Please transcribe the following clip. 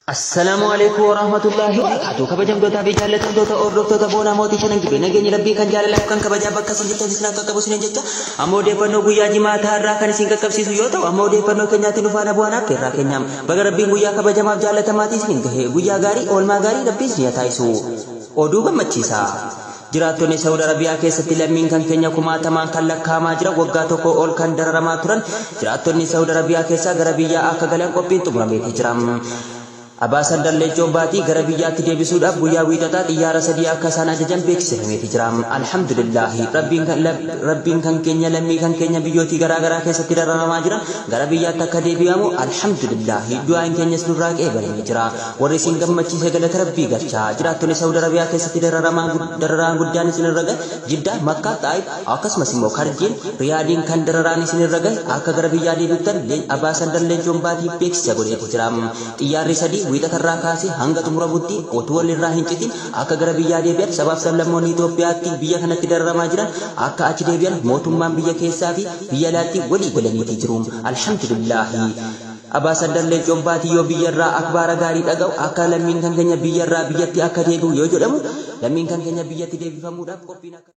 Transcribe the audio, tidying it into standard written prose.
Assalamualaikum warahmatullahi wabarakatuh. Kabajamtoota fi jaallatamtoota hordoftoota boonaa mootii shanan gibe nageenyi rabbii kan jaalalaaf kan kabajaa bakka isin jirtan isin akka qabu isin jecha amma odeeffannoo guyyaa jimaataa irraa kan isin qaqqabsiisu yoo ta'u amma odeeffannoo keenyaatiin dhufaana bu'aanaaf irraa keenyaam baga rabbiin guyyaa kabajamaaf jaallatamaati isin gahe guyyaa gaarii oolmaa gaarii rabbii isin taa'isu oduu gammachiisa. Jiraattonni Saudi Arabiyaa keessatti lammiin kan keenya kumaatamaan kan lakkaamaa jira waggaa tokko ol kan dararamaa turan jiraattonni Saudi Arabiyaa keessaa gara biyyaa akka galan qophiin xumurameeti jira. Abaasan Dalleechoo Baatii gara biyyaatti deebisuudhaaf guyyaa wiixataa xiyyaara sadii akka isaan ajajan beeksifameeti jira. Alhamdulillah rabbiin kan keenya lammii kan keenya biyyootii garaa garaa keessatti dararamaa jiran gara biyyaatti akka deebi'amu alhamdulillah du'aan keenyas nurraa qeebalamee jira. Warri isin gammachiise galata rabbii galchaa. Jiraattonni Saudi Arabiyaa keessatti dararaan guddaan isin irra gahe Jiddaa, Makkaa, Xaayif akkasumas immoo Karjiin, Riyaadiin kan dararaan isin irra gahe akka gara biyyaa deebi'uutan Abaasan Dalleechoo Baatii beeksisa godheeti jira. Xiyyaarri sadii wiixatarraa kaasee hanga xumuramutti otoo walirraa hin citin akka gara biyyaa deebi'an sabaaf sablammoonni Itoophiyaatti biyya kanatti dararamaa jiran akka achi deebi'an mootummaan biyya keessaa fi biyya alaatti walii galaniiti jiru. Alhamdulillah. Abaasan Dalleechoo Baatii yoo biyyarraa akbaara gaarii dhaga'u akka lammiin kan keenya biyyarraa biyyatti akka deebi'u yoo jedhamu lammiin kan keenya biyyatti deebifamuudhaaf qophiin akka